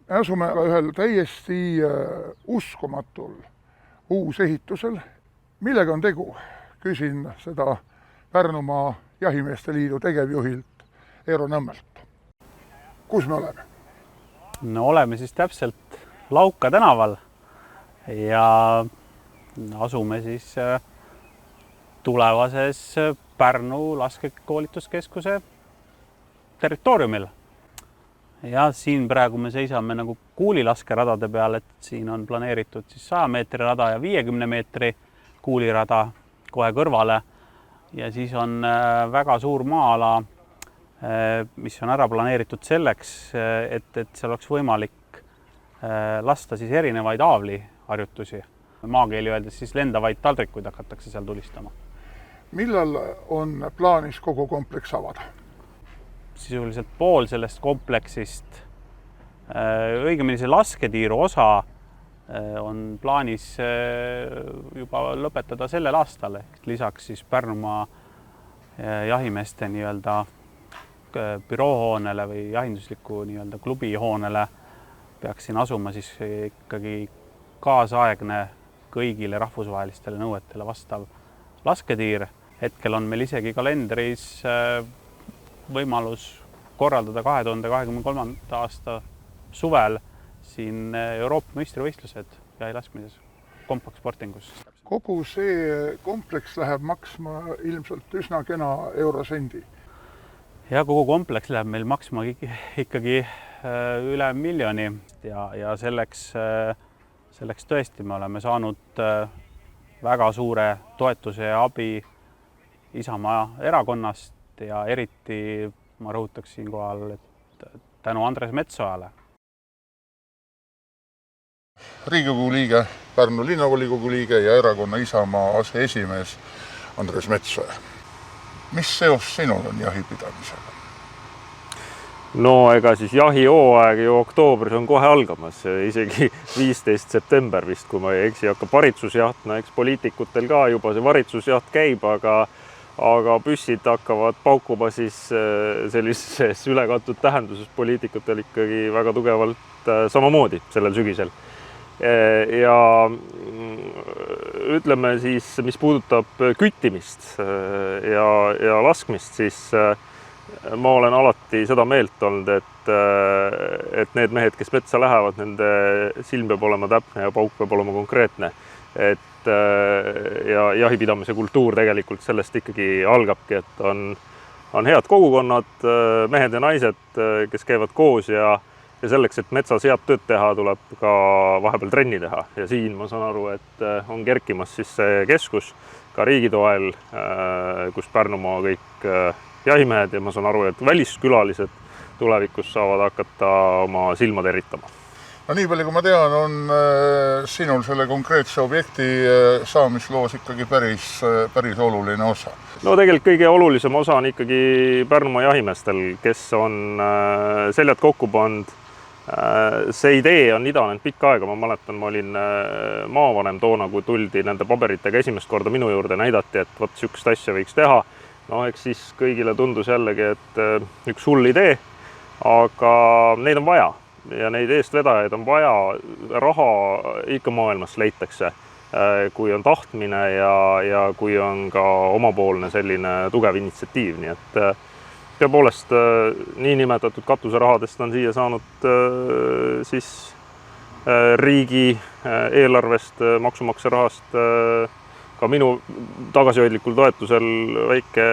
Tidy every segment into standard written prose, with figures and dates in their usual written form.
Me asume ühel täiesti uskumatul uusehitusel. Millega on tegu? Küsin seda Pärnumaa Jahimeeste Liidu tegevjuhilt Eero Nõmmelt. Kus me oleme? No oleme siis täpselt Lauka tänaval ja asume siis tulevases Pärnu laskekoolituskeskuse territooriumil. Ja siin praegu me seisame nagu kuulilaskeradade peal, et siin on planeeritud siis 100 meetri rada ja 50 meetri kuulirada kohe kõrvale. Ja siis on väga suur maa-ala, mis on ära planeeritud selleks, et seal oleks võimalik lasta siis erinevaid aavliharjutusi. Maakeeli öeldes siis lendavaid taldrikuid hakatakse seal tulistama. Millal on plaanis kogu kompleks avada? Sisuliselt pool sellest kompleksist, õigemini see lasketiiru osa on plaanis juba lõpetada sellel aastal. Lisaks siis Pärnumaa jahimeeste nii-öelda büroohoonele või jahindusliku nii-öelda klubihoonele peaks siin asuma siis ikkagi kaasaegne kõigile rahvusvahelistele nõuetele vastav lasketiir. Hetkel on meil isegi kalendris võimalus korraldada 2023. aasta suvel siin Euroopa meistrivõistlused jahilaskmises Compact Sportingus. Kogu see kompleks läheb maksma ilmselt üsna kena eurosendi. Ja kogu kompleks läheb meil maksma ikkagi üle 1 miljoni ja selleks tõesti me oleme saanud väga suure toetuse ja abi Isamaa erakonnast ja eriti ma rõhutaks siinkohal, et tänu Andres Metsojale. Riigikogu liige, Pärnu linnavolikogu liige ja erakonna Isamaa aseesimees Andres Metsoja. Mis seos sinul on jahipidamisega? No ega siis jahihooaeg ju oktoobris on kohe algamas, isegi 15. september vist, kui ma ei eksi, hakkab varitsusjaht. No eks poliitikutel ka juba see varitsusjaht käib, aga püssid hakkavad paukuma siis sellises ülekatud tähenduses poliitikutel ikkagi väga tugevalt samamoodi sellel sügisel. Ja ütleme siis, mis puudutab küttimist ja laskmist, siis ma olen alati seda meelt olnud, et need mehed, kes metsa lähevad, nende silm peab olema täpne ja pauk peab olema konkreetne. Ja jahipidamise kultuur tegelikult sellest ikkagi algabki, et on head kogukonnad, mehed ja naised, kes käivad koos ja selleks, et metsas head tööd teha, tuleb ka vahepeal trenni teha. Ja siin ma saan aru, et on kerkimas siis see keskus ka riigi toel, kus Pärnumaa kõik jahimehed ja ma saan aru, et väliskülalised tulevikus saavad hakata oma silmad eritama. No nii palju, kui ma tean, on sinul selle konkreetse objekti saamisloos ikkagi päris oluline osa. No tegelikult kõige olulisem osa on ikkagi Pärnumaa jahimeestel, kes on seljad kokku pannud. See idee on idanenud pikka aega. Ma mäletan, ma olin maavanem toona, kui tuldi nende paberitega esimest korda minu juurde, näidati, et võt sükst asja võiks teha. No eks siis kõigile tundus jällegi, et üks hull idee, aga neid on vaja. Ja neid eestvedajaid on vaja, raha ikka maailmas leitakse, kui on tahtmine ja kui on ka omapoolne selline tugev initsiatiiv. Nii et tõepoolest niinimetatud katuserahadest on siia saanud siis riigi eelarvest, maksumaksja rahast ka minu tagasihoidlikul toetusel väike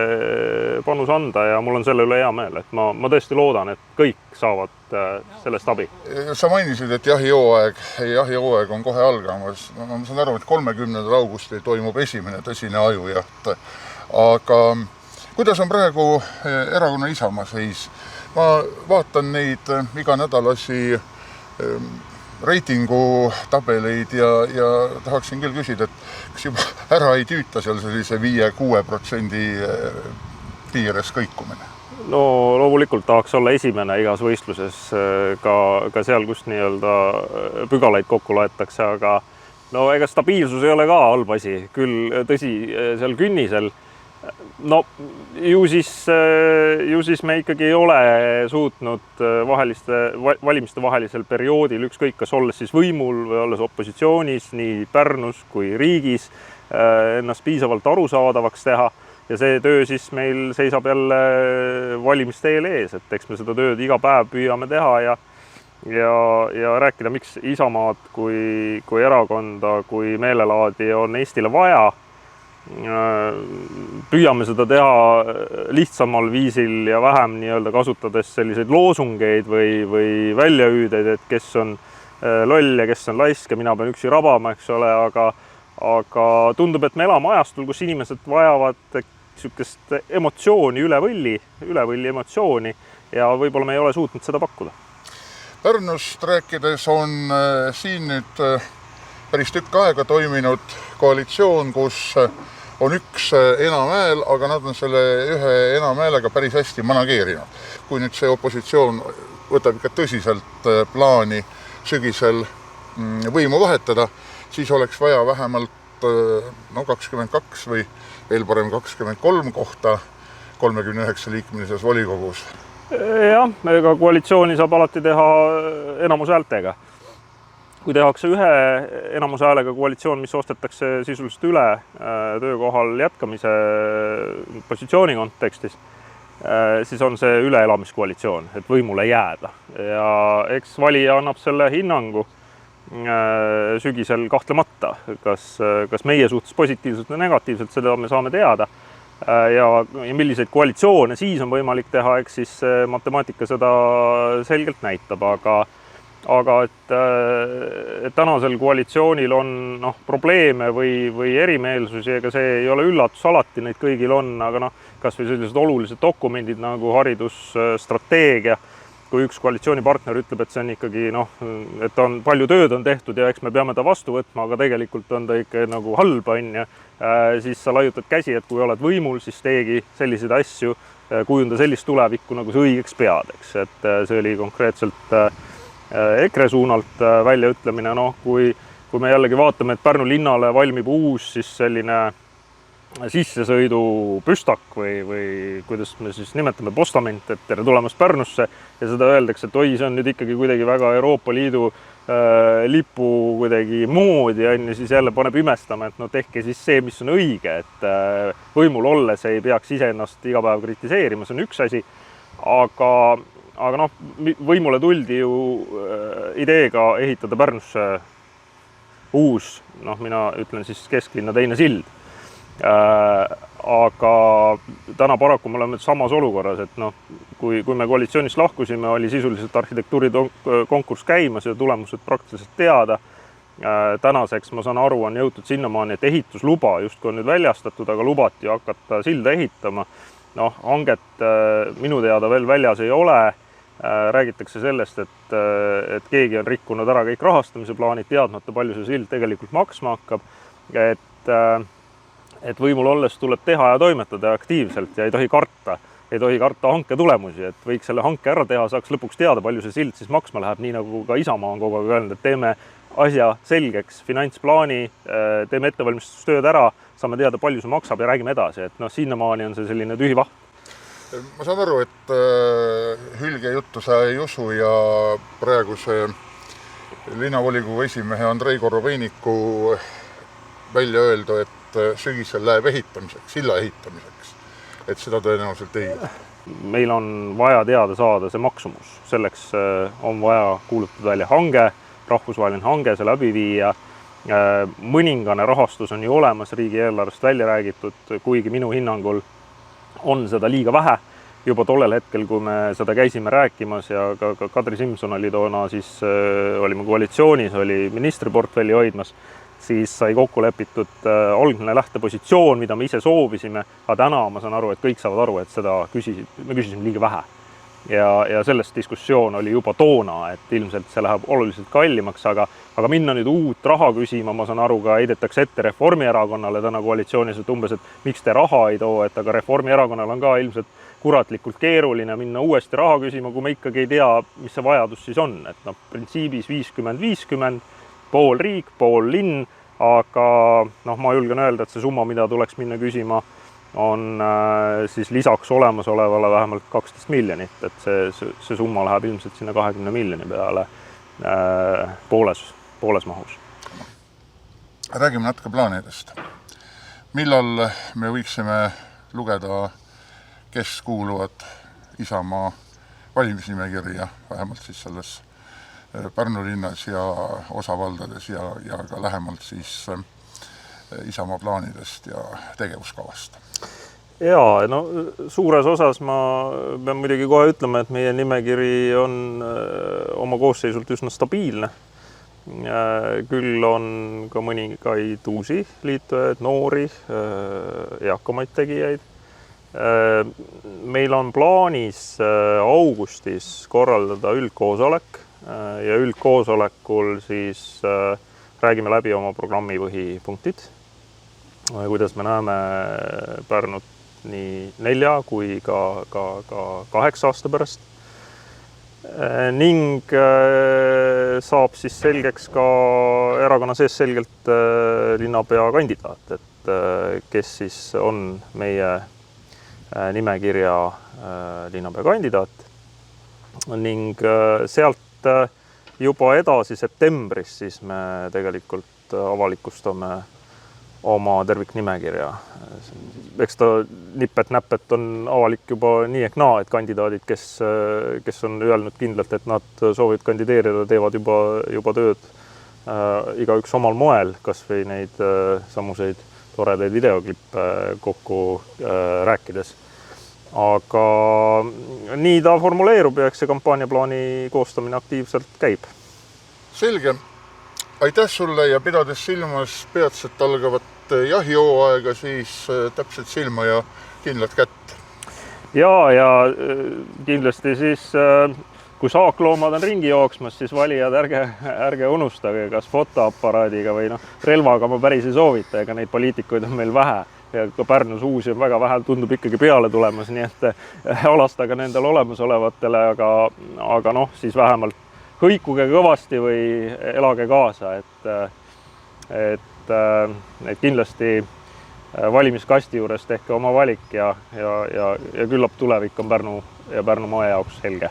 panus anda ja mul on selle üle hea meel, et ma tõesti loodan, et kõik saavad sellest abi. Sa mainisid, et jahihooaeg on kohe algamas. Ma saan aru, et 30. augustil toimub esimene tõsine ajujaht. Aga kuidas on praegu erakonna Isamaa seis? Ma vaatan neid iganädalasi reitingu tabeleid ja tahaksin küll küsida, et kas juba ära ei tüüta seal sellise 5-6% piires kõikumine? No loomulikult tahaks olla esimene igas võistluses ka seal, kus nii-öelda pügalaid kokku loetakse, aga no ega stabiilsus ei ole ka halb asi. Küll tõsi, seal künnisel No ju siis me ikkagi ei ole suutnud valimiste vahelisel perioodil, ükskõik kas olles siis võimul või olles opositsioonis nii Pärnus kui riigis, ennast piisavalt arusaadavaks teha ja see töö siis meil seisab jälle valimiste eel ees, et eks me seda tööd iga päev püüame teha ja rääkida, miks Isamaad kui erakonda, kui meelelaadi on Eestile vaja. Püüame seda teha lihtsamal viisil ja vähem nii-öelda kasutades selliseid loosungeid või väljaüüdeid, et kes on loll ja kes on laisk ja mina pean üksi rabama, eks ole, aga tundub, et me elame ajastul, kus inimesed vajavad niisugust emotsiooni üle võlli emotsiooni ja võib-olla me ei ole suutnud seda pakkuda. Pärnust rääkides on siin nüüd päris tükk aega toiminud koalitsioon, kus on üks enamhääl, aga nad on selle ühe enamhäälega päris hästi manageerinud. Kui nüüd see opositsioon võtab ikka tõsiselt plaani sügisel võimu vahetada, siis oleks vaja vähemalt 22 või veel parem 23 kohta 39-liikmelises volikogus. Jah, ega koalitsiooni saab alati teha enamushäältega. Kui tehakse ühe enamushäälega koalitsioon, mis ostetakse sisuliselt üle töökohal jätkamise positsiooni kontekstis, siis on see üleelamiskoalitsioon, et võimule jääda. Ja eks valija annab selle hinnangu sügisel kahtlemata, kas meie suhtes positiivselt või negatiivselt, seda me saame teada. Ja milliseid koalitsioone siis on võimalik teha, eks siis matemaatika seda selgelt näitab, aga et tänasel koalitsioonil on probleeme või erimeelsusi, ega see ei ole üllatus, alati neid kõigil on, aga kas või sellised olulised dokumendid nagu haridusstrateegia, kui üks koalitsioonipartner ütleb, et see on ikkagi et palju tööd on tehtud ja eks me peame ta vastu võtma, aga tegelikult on ta ikka nagu halb, siis sa laiutad käsi, et kui oled võimul, siis teegi selliseid asju, kujunda sellist tulevikku, nagu see õigeks pead, eks. Et see oli konkreetselt EKRE suunalt väljaütlemine, kui me jällegi vaatame, et Pärnu linnale valmib uus siis selline sissesõidu püstak või kuidas me siis nimetame, postament, et tere tulemast Pärnusse ja seda öeldakse, et oi, see on nüüd ikkagi kuidagi väga Euroopa Liidu lipu kuidagi moodi, siis jälle paneb imestama, et tehke siis see, mis on õige, et võimul olles ei peaks iseennast iga päev kritiseerima, see on üks asi, aga võimule tuldi ju ideega ehitada Pärnusse uus, mina ütlen siis kesklinna teine sild. Aga täna paraku me oleme samas olukorras, et kui me koalitsioonist lahkusime, oli sisuliselt arhitektuuri konkurss käimas ja tulemused praktiliselt teada. Tänaseks, ma saan aru, on jõutud sinnamaani, et ehitusluba justkui on nüüd väljastatud, aga lubati hakata silda ehitama. Hanget minu teada veel väljas ei ole. Räägitakse sellest, et keegi on rikkunud ära kõik rahastamise plaanid, teadmata palju see sild tegelikult maksma hakkab. Et võimul olles tuleb teha ja toimetada aktiivselt ja ei tohi karta hanke tulemusi, et võiks selle hanke ära teha, saaks lõpuks teada, palju see sild siis maksma läheb, nii nagu ka Isamaa on kogu aeg öelnud, et teeme asja selgeks, finantsplaani, teeme ettevalmistustööd ära, saame teada, palju see maksab ja räägime edasi, et sinnamaani on see selline tühi vaht. Ma saan aru, et Hülge juttu sa ei usu ja praeguse linnavolikogu esimehe Andrei Korobeiniku välja öelda, et sügisel läheb ehitamiseks, silla ehitamiseks, et seda tõenäoliselt ei. Meil on vaja teada saada see maksumus. Selleks on vaja kuulutada välja hange, rahvusvaheline hange, see läbi viia. Mõningane rahastus on ju olemas, riigieelarvest välja räägitud, kuigi minu hinnangul on seda liiga vähe. Juba tollel hetkel, kui me seda käisime rääkimas ja ka Kadri Simson oli toona, siis olime koalitsioonis, oli ministriportfelli hoidmas, siis sai kokku lepitud algne lähtepositsioon, mida me ise soovisime, aga täna ma saan aru, et kõik saavad aru, et seda me küsisime liiga vähe. Ja sellest diskussioon oli juba toona, et ilmselt see läheb oluliselt kallimaks, aga minna nüüd uut raha küsima, ma saan aru, ka heidetakse ette Reformierakonnale täna koalitsioonis, et umbes, et miks te raha ei too, et aga Reformierakonnal on ka ilmselt kuratlikult keeruline minna uuesti raha küsima, kui me ikkagi ei tea, mis see vajadus siis on. Et printsiibis 50-50, pool riik, pool linn, aga ma julgen öelda, et see summa, mida tuleks minna küsima on siis lisaks olemasolevale vähemalt 12 miljonit, et see summa läheb ilmselt sinna 20 miljoni peale pooles mahus. Räägime natuke plaanidest. Millal me võiksime lugeda, kes kuuluvad Isamaa valimisnimekirja, vähemalt siis selles Pärnu linnas ja osavaldades ja ka lähemalt siis Isamaa plaanidest ja tegevuskavast? Jaa, no suures osas ma pean muidugi kohe ütlema, et meie nimekiri on oma koosseisult üsna stabiilne. Küll on ka mõningaid uusi liitujaid, noori, eakamaid tegijaid. Meil on plaanis augustis korraldada üldkoosolek ja üldkoosolekul siis räägime läbi oma programmi põhipunktid, kuidas me näeme Pärnut nii 4 kui ka 8 aasta pärast. Ning saab siis selgeks ka erakonna sees selgelt linnapea kandidaat, et kes siis on meie nimekirja linnapea kandidaat. Ning sealt juba edasi septembris siis me tegelikult avalikustame oma terviknimekirja. Eks ta nipet-näpet on avalik juba nii ehk naa, et kandidaadid, kes on öelnud kindlalt, et nad soovivad kandideerida, teevad juba tööd igaüks omal moel, kas või neid samuseid toredaid videoklippe kokku rääkides. Aga nii ta formuleerub ja eks see kampaaniaplaani koostamine aktiivselt käib. Selge. Aitäh sulle ja pidades silmas peatselt algavat jahihooaega, siis täpselt silma ja kindlat kätt. Ja kindlasti siis, kui saakloomad on ringi jooksmas, siis valijad ärge unustage, kas fotoaparaadiga või relvaga ma päris ei soovita, ega neid poliitikuid on meil vähe. Ja ka Pärnus uusi on väga vähe, tundub ikkagi peale tulemas, nii et alastage nendel olemasolevatele, aga siis vähemalt hõikuge kõvasti või elage kaasa, et kindlasti valimiskasti juures tehke oma valik ja küllap tulevik on Pärnu ja Pärnumaa jaoks helge.